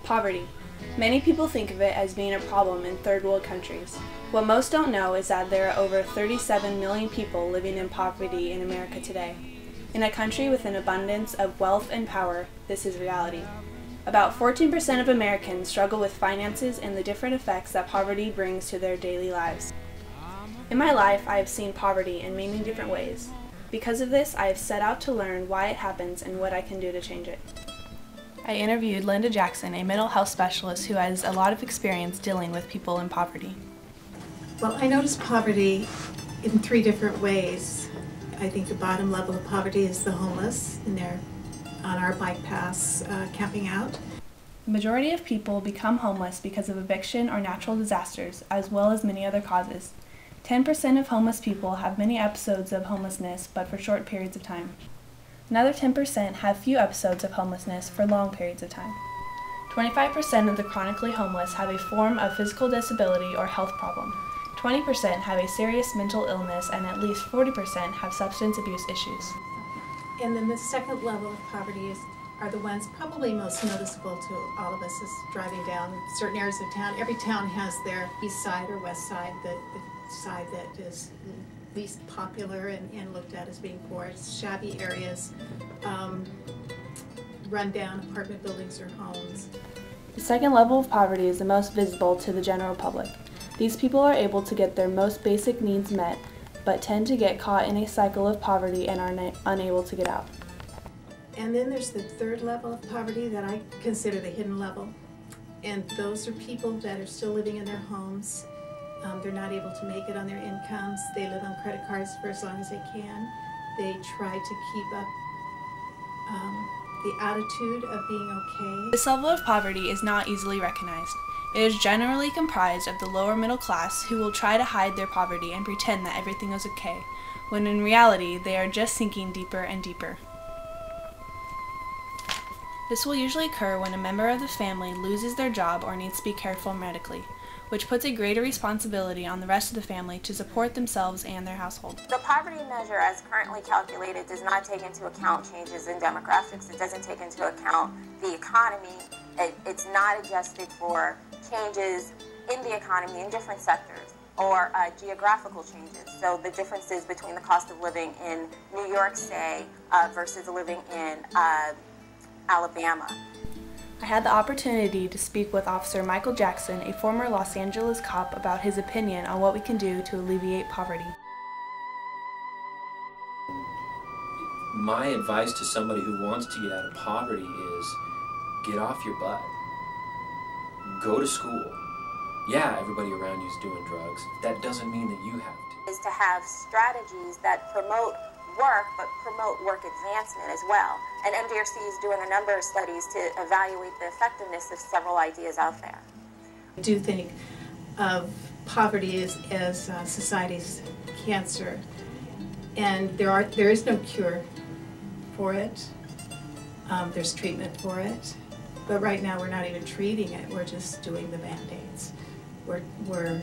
Poverty. Many people think of it as being a problem in third world countries. What most don't know is that there are over 37 million people living in poverty in America today. In a country with an abundance of wealth and power, this is reality. About 14% of Americans struggle with finances and the different effects that poverty brings to their daily lives. In my life, I have seen poverty in many different ways. Because of this, I have set out to learn why it happens and what I can do to change it. I interviewed Linda Jackson, a mental health specialist who has a lot of experience dealing with people in poverty. Well, I notice poverty in three different ways. I think the bottom level of poverty is the homeless, and they're on our bike paths camping out. The majority of people become homeless because of eviction or natural disasters, as well as many other causes. 10% of homeless people have many episodes of homelessness, but for short periods of time. Another 10% have few episodes of homelessness for long periods of time. 25% of the chronically homeless have a form of physical disability or health problem. 20% have a serious mental illness, and at least 40% have substance abuse issues. And then the second level of poverty are the ones probably most noticeable to all of us is driving down certain areas of town. Every town has their east side or west side, the side that is least popular and looked at as being poor. It's shabby areas, run-down apartment buildings or homes. The second level of poverty is the most visible to the general public. These people are able to get their most basic needs met, but tend to get caught in a cycle of poverty and are unable to get out. And then there's the third level of poverty that I consider the hidden level. And those are people that are still living in their homes. They're not able to make it on their incomes. They live on credit cards for as long as they can. They try to keep up the attitude of being okay. This level of poverty is not easily recognized. It is generally comprised of the lower middle class who will try to hide their poverty and pretend that everything is okay, when in reality they are just sinking deeper and deeper. This will usually occur when a member of the family loses their job or needs to be cared for medically, which puts a greater responsibility on the rest of the family to support themselves and their household. The poverty measure as currently calculated does not take into account changes in demographics. It doesn't take into account the economy. It's not adjusted for changes in the economy in different sectors or geographical changes. So the differences between the cost of living in New York, say, versus living in Alabama. I had the opportunity to speak with Officer Michael Jackson, a former Los Angeles cop, about his opinion on what we can do to alleviate poverty. My advice to somebody who wants to get out of poverty is get off your butt. Go to school. Yeah, everybody around you is doing drugs. That doesn't mean that you have to. Is to have strategies that promote work, but promote work advancement as well. And MDRC is doing a number of studies to evaluate the effectiveness of several ideas out there. I do think of poverty as society's cancer, and there is no cure for it. There's treatment for it, but right now we're not even treating it. We're just doing the band-aids. We're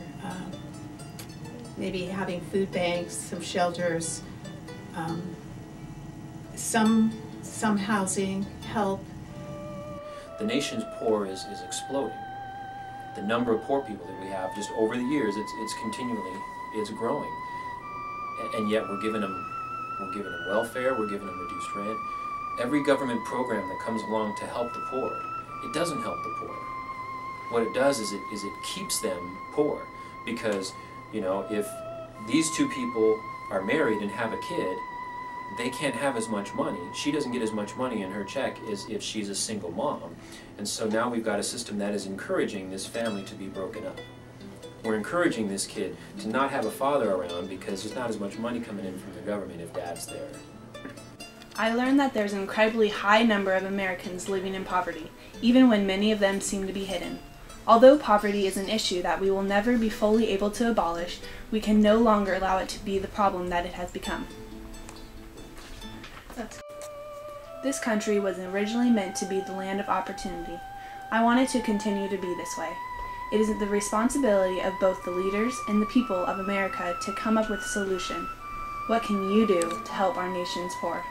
maybe having food banks, some shelters, some housing, help. The nation's poor is exploding. The number of poor people that we have, just over the years, it's growing. And yet we're giving them welfare, we're giving them reduced rent. Every government program that comes along to help the poor, it doesn't help the poor. What it does is it keeps them poor, because, you know, if these two people are married and have a kid, they can't have as much money. She doesn't get as much money in her check as if she's a single mom. And so now we've got a system that is encouraging this family to be broken up. We're encouraging this kid to not have a father around because there's not as much money coming in from the government if dad's there. I learned that there's an incredibly high number of Americans living in poverty, even when many of them seem to be hidden. Although poverty is an issue that we will never be fully able to abolish, we can no longer allow it to be the problem that it has become. This country was originally meant to be the land of opportunity. I want it to continue to be this way. It is the responsibility of both the leaders and the people of America to come up with a solution. What can you do to help our nation's poor?